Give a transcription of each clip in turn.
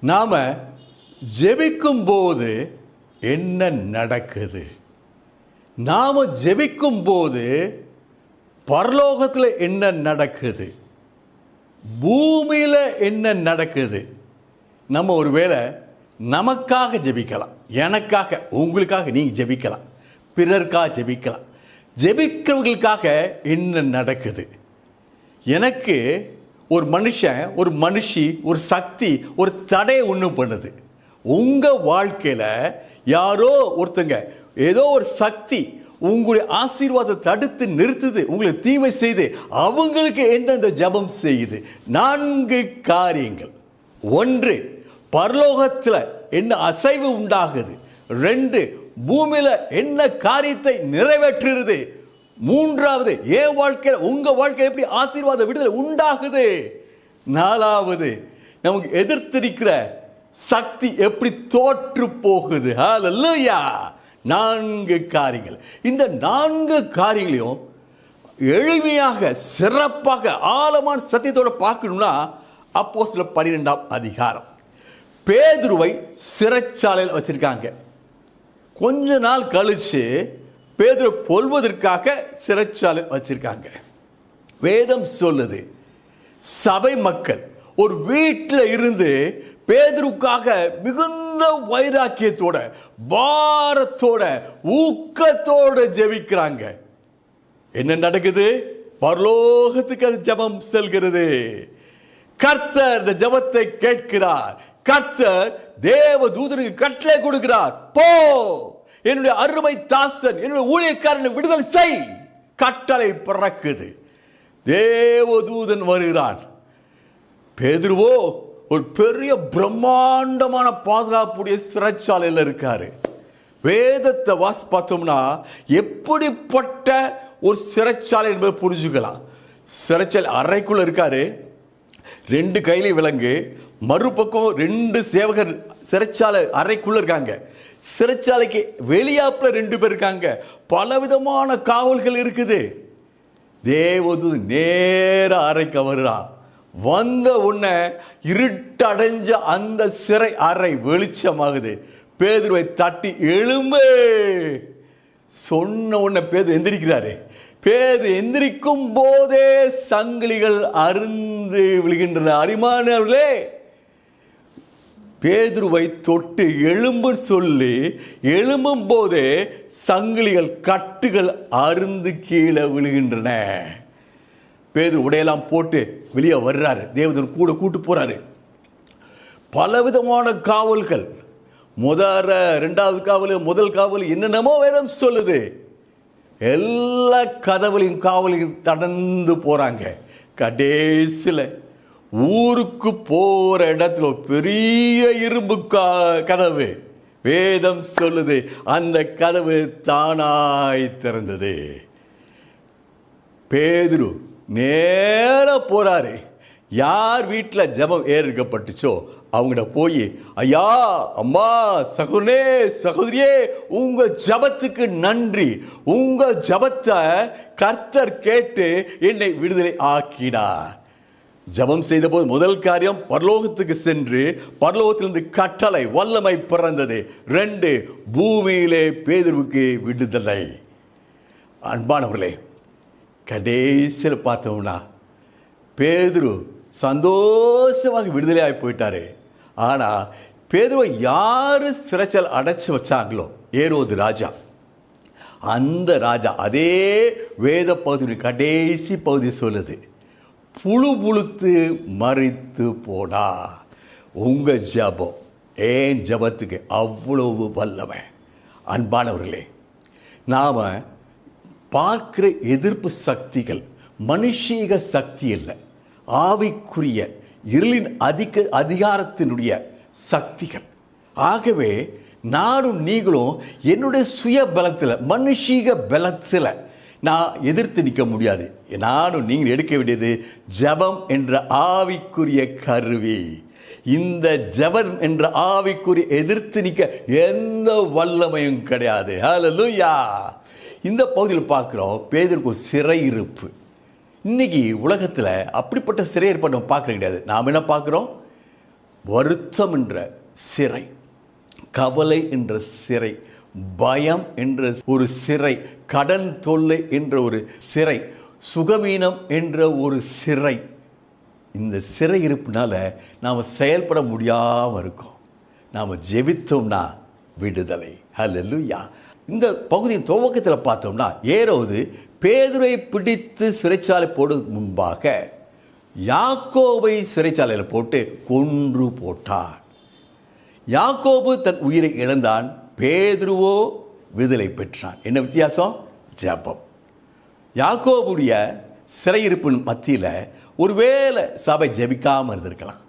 நாம ஜெபிக்கும் போது என்ன நடக்குது? நாம ஜெபிக்கும் போது பரலோகத்தில் என்ன நடக்குது? பூமியில் என்ன நடக்குது? நம்ம ஒருவேளை நமக்காக ஜெபிக்கலாம், எனக்காக, உங்களுக்காக நீங்க ஜெபிக்கலாம், பிறருக்காக ஜெபிக்கலாம். ஜெபிக்கிறவர்களுக்காக என்ன நடக்குது? எனக்கு ஒரு மனுஷன், ஒரு மனுஷி, ஒரு சக்தி, ஒரு தடை ஒன்று பண்ணுது. உங்க வாழ்க்கையில யாரோ ஒருத்தங்க, ஏதோ ஒரு சக்தி உங்களுடைய ஆசீர்வாதத்தை தடுத்து நிறுத்துது, உங்களுக்கு தீமை செய்து. அவங்களுக்கு என்ன இந்த ஜெபம் செய்யுது? 4 காரியங்கள். 1, பரலோகத்தில் என்ன அசைவு உண்டாகுது. 2, பூமியில என்ன காரியத்தை நிறைவேற்றுறது. 3வது, என் வாழ்க்கையில், உங்க வாழ்க்கையில் எப்படி ஆசீர்வாத விடுதலை உண்டாகுது. 4வது, நமக்கு எதிர்த்து நிற்கிற சக்தி எப்படி தோற்று போகுது. ஹல்லேலூயா. 4 காரியங்கள். இந்த 4 காரியங்களையும் எளிமையாக, சிறப்பாக, ஆழமான சத்தியத்தோட பார்க்கணும்னா அப்போஸ்தலர் 12ஆம் அதிகாரம். பேதுருவை சிறைச்சாலையில் வச்சிருக்காங்க. கொஞ்ச நாள் கழிச்சு பேதுரு கொல்வதற்காக சிறைச்சாலை வச்சிருக்காங்க. வேதம் சொல்லுது, சபை மக்கள் ஒரு வீட்டில் இருந்து பேதுருக்காக மிகுந்த வைராக்கியத்தோட, பாரத்தோட, ஊக்கத்தோட ஜெபிக்கிறாங்க. என்ன நடக்குது? பரலோகத்துக்கு அது ஜெபம் செல்கிறது. கர்த்தர் இந்த ஜெபத்தை கேட்கிறார். கர்த்தர் தேவ தூதனுக்கு கட்டளை கொடுக்கிறார், போ, என்னுடைய அருமை தாசன், என்னுடைய ஊழியக்காரனை விடுதலை செய். கட்டளை பிறக்குது. தேவதூதன் வருகிறான். பேதுருவோ ஒரு பெரிய பிரம்மாண்டமான பாதுகாப்புடைய சிறைச்சாலையில் இருக்காரு. வேதத்தை வாசி பார்த்தோம்னா எப்படிப்பட்ட ஒரு சிறைச்சாலை என்பதை புரிஞ்சுக்கலாம். சிறைச்சாலை அறைக்குள்ள இருக்காரு, 2 கையில விலங்கு, மறுபக்கம் 2 சேவகர் சிறைச்சாலை அறைக்குள்ள இருக்காங்க. சிறைச்சாலைக்கு வெளியாப்புல 2 பேர் இருக்காங்க. பலவிதமான காவல்கள் இருக்குது. தேவதூதன் நேர அறைக்கு வருகிறான். வந்த உடனே இருட்டடைஞ்ச அந்த சிறை அறை வெளிச்சமாகுது. பேதுருவை தட்டி எழும்பு சொன்ன உடனே பேது எந்திரிக்கிறாரு. பேது எந்திரிக்கும் போதே சங்கிலிகள் அருந்து விழுகின்றன. அரிமானவர்களே, பேதுருவை தொட்டு எழும்பு சொல்லி எழும்பும் போதே சங்கிலிகள், கட்டுகள் அருந்து கீழே விழுகின்றன. பேதுரு உடையெல்லாம் போட்டு வெளியே வர்றாரு. தேவதூதன் கூட கூட்டு போறாரு. பலவிதமான காவல்கள், 2வது காவல், முதல் காவல், என்னென்னமோ வேதம் சொல்லுது. எல்லா கதவுலையும் காவலையும் கடந்து போறாங்க. கடைசியில் ஊருக்கு போற இடத்துல பெரிய இரும்பு கதவு, வேதம் சொல்லுது, அந்த கதவு தானாய் திறந்தது. பேதுரு நேர போறாரு. யார் வீட்டில் ஜெபம் ஏற்கப்பட்டுச்சோ அவங்கள்ட்ட போய், ஐயா, அம்மா, சகோதரனே, சகோதரியே, உங்க ஜெபத்துக்கு நன்றி. உங்க ஜெபத்தை கர்த்தர் கேட்டு என்னை விடுதலை ஆக்கினார். ஜெபம் செய்த போது முதல் காரியம், பரலோகத்துக்கு சென்று பரலோகத்திலிருந்து கட்டளை, வல்லமை பிறந்தது. 2, பூமியிலே பேதுருவுக்கு விடுதலை. அன்பானவர்களே, கடைசியில் பார்த்தோம்னா பேதுரு சந்தோஷமாக விடுதலையாகி போயிட்டாரு. ஆனால் பேதுருவை யாரு சிறைச்சாலை அடைச்சி வச்சாங்களோ, ஏரோது ராஜா, அந்த ராஜா அதே வேத பகுதியின் கடைசி பகுதி சொல்லுது, புழு புழுத்து மறித்து போனா. உங்க ஜபம், ஏன் ஜபத்துக்கு அவ்வளவு வல்லமை. அன்பானவர்களே, நாம பார்க்கிற எதிர்ப்பு சக்திகள் மனுஷீக சக்தி இல்லை, ஆவிக்குரிய இருளின் அதிகாரத்தினுடைய சக்திகள். ஆகவே நானும் நீங்களும் என்னுடைய சுய பலத்தில், மனுஷீக பலத்தில் நான் எதிர்த்து நிற்க முடியாது. நானும் நீங்கள் எடுக்க வேண்டியது ஜெபம் என்ற ஆவிக்குரிய கருவி. இந்த ஜெபம் என்ற ஆவிக்குரிய எதிர்த்து நிற்க எந்த வல்லமையும் கிடையாது. ஹல்லேலூயா. இந்த பகுதியில் பார்க்குறோம், பேதுருக்கு ஒரு சிறையிருப்பு. இன்னைக்கு உலகத்தில் அப்படிப்பட்ட சிறையிருப்பை நம்ம பார்க்குறது கிடையாது. நாம் என்ன பார்க்குறோம்? வருத்தம் என்ற சிறை, கவலை என்ற சிறை, பயம் என்ற ஒரு சிறை, கடன் தொல்லை என்ற ஒரு சிறை, சுகவீனம் என்ற ஒரு சிறை. இந்த சிறை இருப்புனால நாம் செயல்பட முடியாமல் இருக்கோம். நாம் ஜெபித்தோம்னா விடுதலை. ஹல்லேலூயா. இந்த பகுதியின் துவக்கத்தில் பார்த்தோம்னா, ஏரோது பேதுரை பிடித்து சிறைச்சாலை போடுவதற்கு முன்பாக யாக்கோபை சிறைச்சாலையில் போட்டு கொன்று போட்டான். யாக்கோபு தன் உயிரை இழந்தான், பேதுருவோ விடுதலை பெற்றான். என்ன வித்தியாசம்? ஜெபம். யாக்கோபுடைய சிறையிருப்பின் மத்தியில் ஒருவேளை சபை ஜெபிக்காமல் இருந்திருக்கலாம்.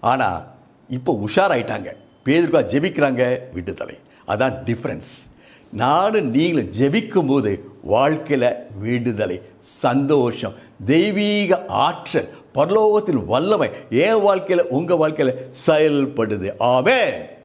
ஆனால் இப்போ உஷாராயிட்டாங்க, பேதுருவா ஜெபிக்கிறாங்க, விடுதலை. அதான் டிஃப்ரென்ஸ். நானும் நீங்களும் ஜெபிக்கும் போது வாழ்க்கையில் விடுதலை, சந்தோஷம், தெய்வீக ஆற்றல், பரலோகத்தில் வல்லமை என் வாழ்க்கையில் உங்கள் வாழ்க்கையில் செயல்படுது. ஆமென்.